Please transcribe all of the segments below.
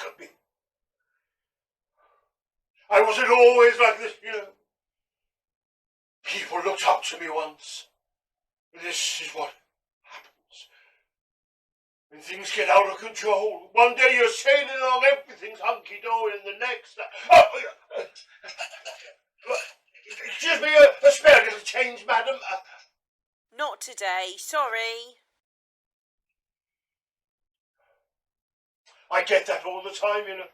at me. I wasn't always like this, you know. People looked up to me once. This is what happens. When things get out of control, one day you're sailing along, everything's hunky-dory, and the next... Excuse me, a spare little change, madam. Not today, sorry. I get that all the time, you know.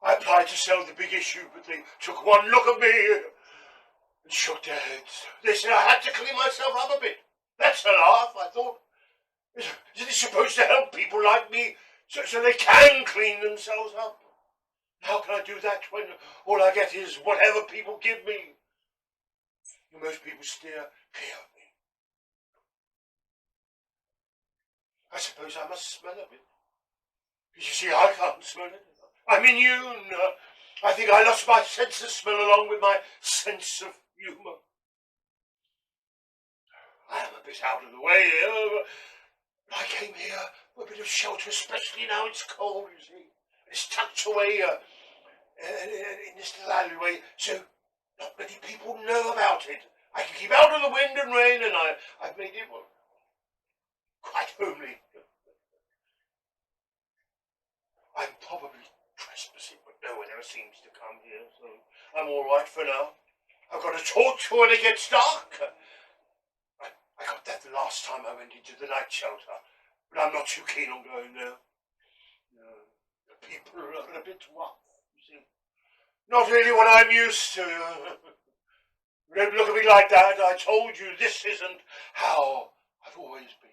I applied to sell the big issue, but they took one look at me and shook their heads. They said I had to clean myself up a bit. That's a laugh, I thought. Isn't it supposed to help people like me so they can clean themselves up? How can I do that when all I get is whatever people give me? And most people stare clear at me. I suppose I must smell a bit. You see, I can't smell it. I'm immune. I think I lost my sense of smell along with my sense of humour. I am a bit out of the way here. I came here for a bit of shelter, especially now it's cold, you see. It's tucked away in this little alleyway, so not many people know about it. I can keep out of the wind and rain, and I've made it quite homely. I'm probably trespassing, but no one ever seems to come here, so I'm all right for now. I've got a torch for when it gets dark. I got that the last time I went into the night shelter, but I'm not too keen on going there. No, the people are a bit rough, you see. Not really what I'm used to. Don't look at me like that. I told you this isn't how I've always been.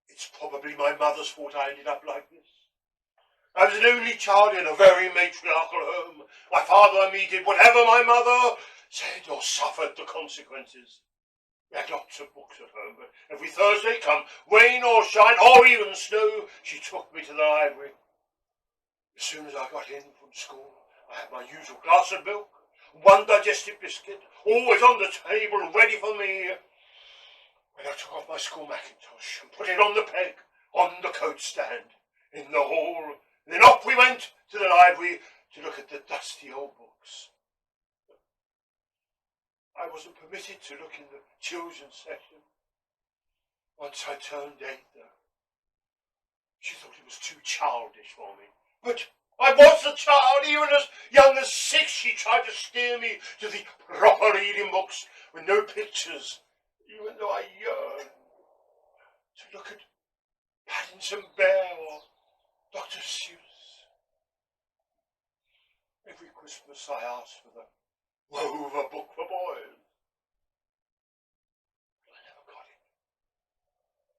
It's probably my mother's fault I ended up like this. I was an only child in a very matriarchal home. My father and me did whatever my mother said or suffered the consequences. We had lots of books at home, but every Thursday, come rain or shine or even snow, she took me to the library. As soon as I got in from school, I had my usual glass of milk, one digestive biscuit, always on the table ready for me. When I took off my school mackintosh and put it on the peg, on the coat stand, in the hall, and then off we went to the library to look at the dusty old books. I wasn't permitted to look in the children's section. Once I turned 8, though. She thought it was too childish for me. But I was a child, even as young as 6. She tried to steer me to the proper reading books with no pictures, even though I yearned to look at Paddington Bear or Dr. Seuss. Every Christmas I asked for the Rover book for boys. But I never got it.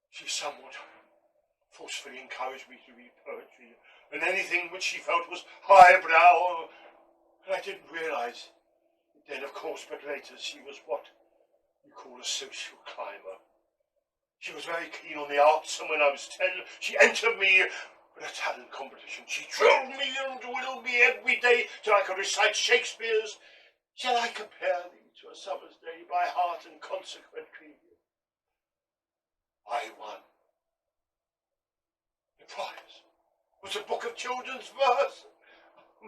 She somewhat forcefully encouraged me to read poetry and anything which she felt was highbrow, and I didn't realise it then, of course, but later she was what you call a social climber. She was very keen on the arts, and when I was 10, she entered me in a talent competition. She drilled me and drilled me every day till I could recite Shakespeare's Shall I compare thee to a summer's day by heart, and consequently I won. The prize was a book of children's verse.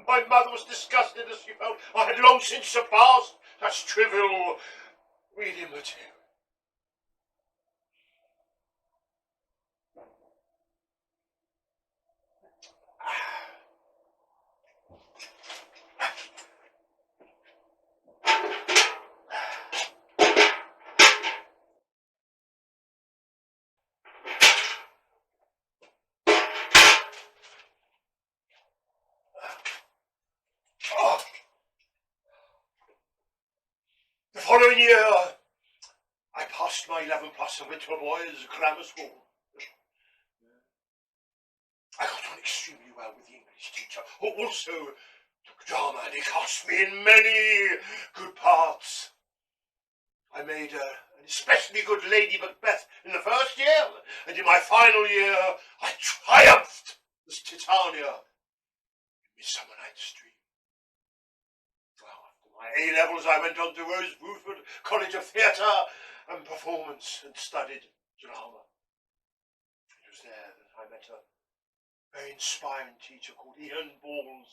My mother was disgusted, as she felt I had long since surpassed such trivial reading material. The following year, I passed my 11 plus and went to a boys' grammar school. I got on extremely well with the English teacher, who also took drama, and he cast me in many good parts. I made an especially good Lady Macbeth in the first year, and in my final year I triumphed Midsummer Night's Dream. Well, after my A-levels, I went on to Rose Bruford College of Theatre and Performance and studied drama. It was there that I met a very inspiring teacher called Alan Bolton.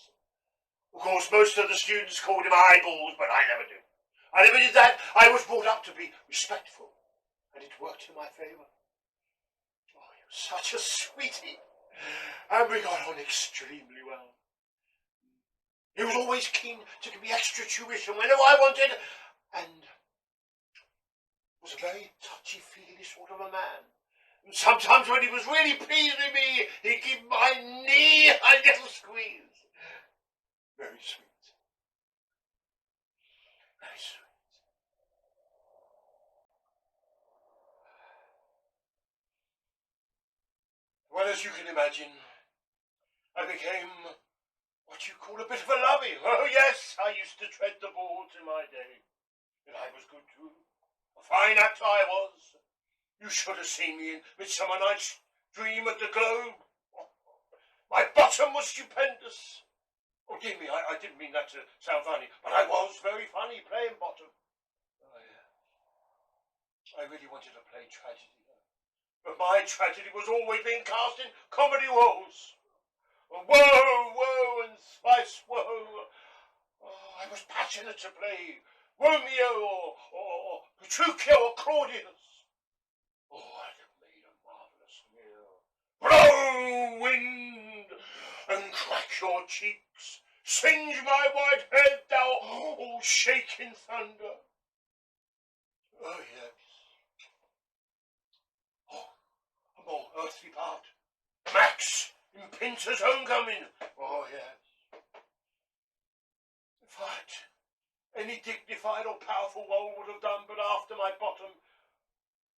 Of course, most of the students called him Eyeballs, but I never did. I never did that. I was brought up to be respectful, and it worked in my favour. Oh, he was such a sweetie, and we got on extremely well. He was always keen to give me extra tuition whenever I wanted, and was a very touchy-feely sort of a man. And sometimes when he was really pleased with me, he'd give my knee a little squeeze. Very sweet. Very sweet. Well, as you can imagine, I became what you call a bit of a lovey. Oh, yes, I used to tread the boards in my day. And I was good too. A fine actor I was. You should have seen me in Midsummer Night's Dream at the Globe. My bottom was stupendous. Oh, dear me, I didn't mean that to sound funny, but I was very funny playing bottom. I really wanted to play tragedy, but my tragedy was always being cast in comedy roles. Woe, and thrice woe. Oh, I was passionate to play Romeo or Petruchio or Claudius. Oh, I'd have made a marvellous meal. Blow, wind, and crack your cheeks. Singe my white head, thou all shaking thunder. Oh, yes. Oh, a more earthly part. Max in Pinter's Homecoming. Oh, yes. In fact, any dignified or powerful role would have done, but after my bottom,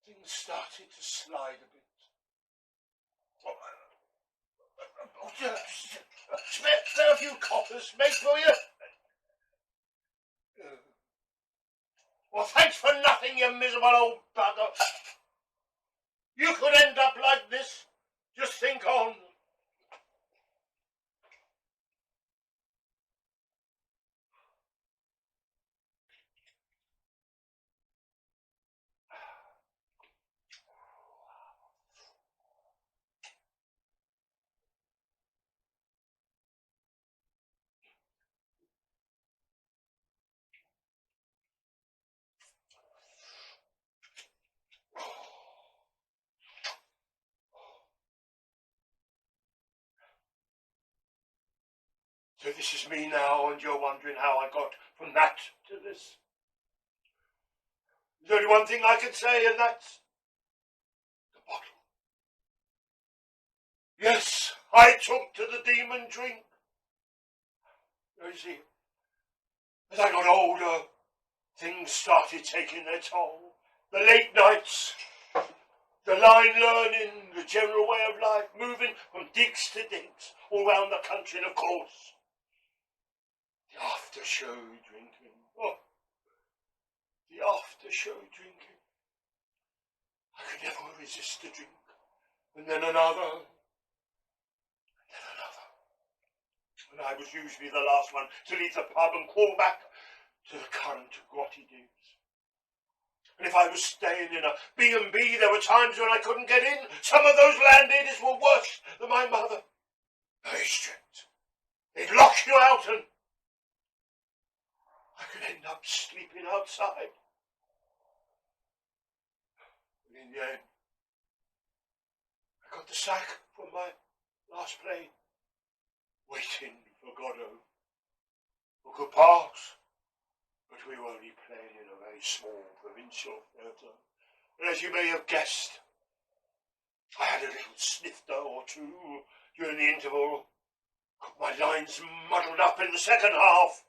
things started to slide a bit. Spare a few coppers, mate, will you? Well, thanks for nothing, you miserable old bugger. You could end up like this. Just think on. So this is me now, and you're wondering how I got from that to this. There's only one thing I can say, and that's the bottle. Yes, I took to the demon drink. You see, as I got older, things started taking their toll. The late nights, the line learning, the general way of life, moving from digs to digs, all round the country, and of course, the after-show drinking. Oh, the after-show drinking. I could never resist a drink. And then another. And then another. And I was usually the last one to leave the pub and crawl back to the current grotty digs. And if I was staying in a B&B, there were times when I couldn't get in. Some of those landladies were worse than my mother. Very strict. They'd lock you out, and I could end up sleeping outside. And in the end, I got the sack from my last play, waiting for Godot, who could pass. But we were only playing in a very small provincial theatre. And as you may have guessed, I had a little snifter or two during the interval. Got my lines muddled up in the second half.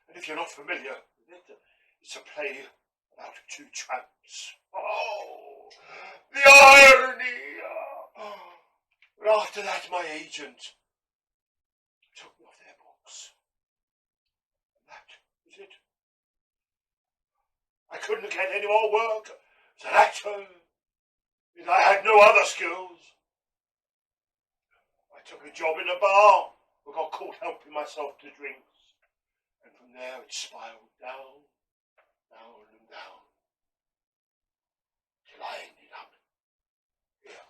And if you're not familiar with it, it's a play about two tramps. Oh, the irony! But after that, my agent took me off their books. And that was it. I couldn't get any more work as an actor. I had no other skills. I took a job in a bar I got caught helping myself to drinks, and from there it spiraled down, down and down, till I ended up here.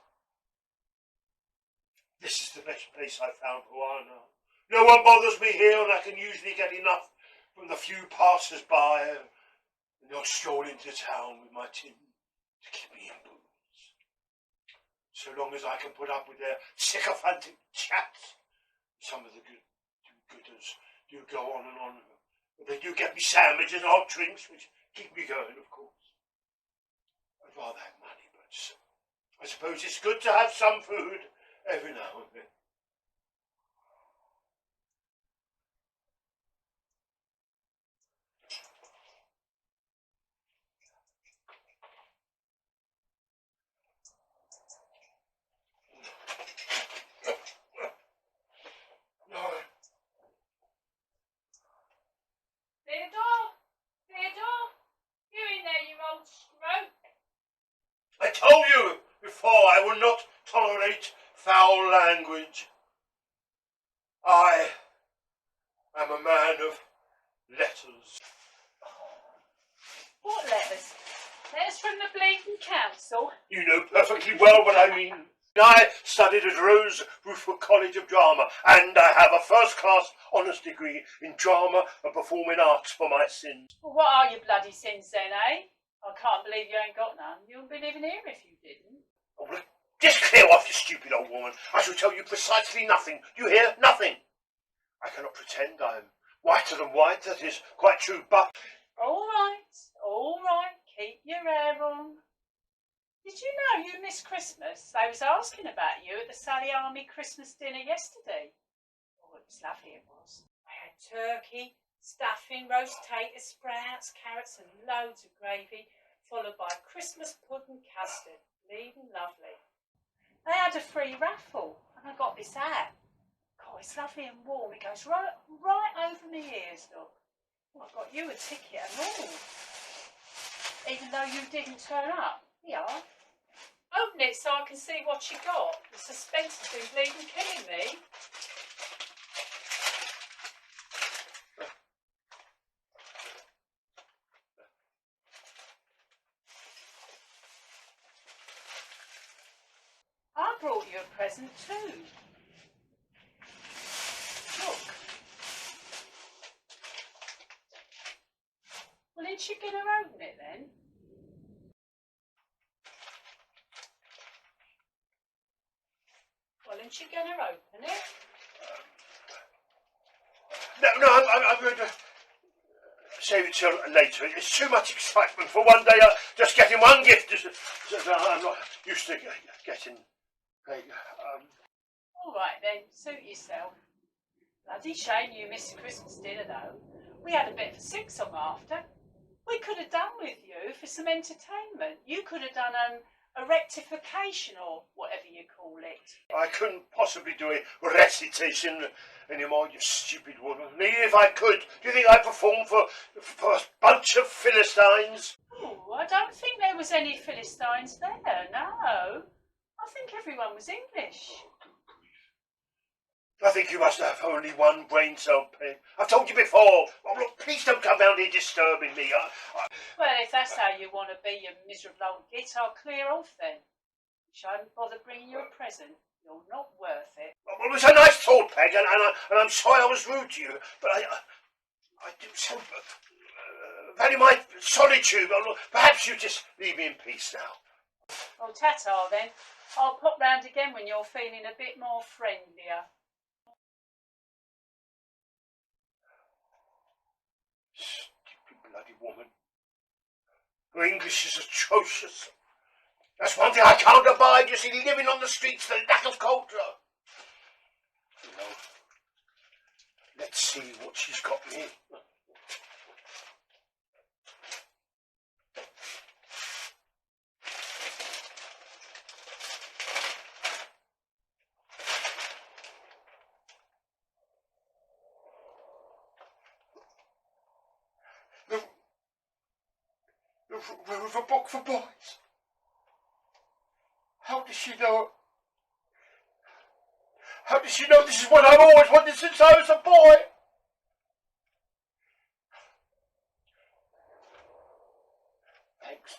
This is the best place I've found for a while now. No one bothers me here, and I can usually get enough from the few passers-by, and they'll stroll into town with my tin to keep me in boots. So long as I can put up with their sycophantic chats, some of the gooders do go on and on. But they do get me sandwiches and hot drinks, which keep me going, of course. I'd rather have money, but I suppose it's good to have some food every now and then. Theodore, you in there, you old scrope? I told you before I will not tolerate foul language. I am a man of letters. What letters? Letters from the bleeding council? You know perfectly well what I mean. I studied at Rose Ruthwood College of Drama, and I have a first-class honours degree in drama and performing arts for my sins. Well, what are your bloody sins then, eh? I can't believe you ain't got none. You wouldn't be living here if you didn't. Oh, look, just clear off, you stupid old woman. I shall tell you precisely nothing. Do you hear? Nothing. I cannot pretend I am whiter than white. That is quite true, but... All right. Keep your hair on. Did you know you missed Christmas? They was asking about you at the Sally Army Christmas dinner yesterday. Oh, it was lovely, it was. I had turkey, stuffing, roast potatoes, sprouts, carrots and loads of gravy, followed by Christmas pudding custard. Bleeding lovely. They had a free raffle and I got this hat. Oh, it's lovely and warm. It goes right over my ears, look. Oh, I got you a ticket and all. Even though you didn't turn up. Here. Open it so I can see what you got. The suspense has been bleeding killing me. I brought you a present too. Look. Well, ain't you going to open it then? Well, ain't you going to open it? No, I'm going to save it till later. It's too much excitement for one day. Just getting one gift. I'm not used to getting... All right then, suit yourself. Bloody shame you missed the Christmas dinner though. We had a bit of a sing-song after. We could have done with you for some entertainment. You could have done a rectification or whatever you call it. I couldn't possibly do a recitation anymore, you stupid woman. Even if I could, do you think I'd perform for a bunch of Philistines? Oh, I don't think there was any Philistines there, no. I think everyone was English. I think you must have only one brain cell, Peg. I've told you before. Oh, look, please don't come down here disturbing me. Well, if that's how you want to be, you miserable old git, I'll clear off then. Shan't bother bringing you a present. You're not worth it. Well, it was a nice thought, Peg, and I'm sorry I was rude to you, but I do so value my solitude. Well, perhaps you just leave me in peace now. Well, ta-ta then. I'll pop round again when you're feeling a bit more friendlier. Stupid bloody woman. Her English is atrocious. That's one thing I can't abide, you see, living on the streets, the lack of culture. You know, let's see what she's got me. The book for boys. How does she know? How does she know this is what I've always wanted since I was a boy? Thanks.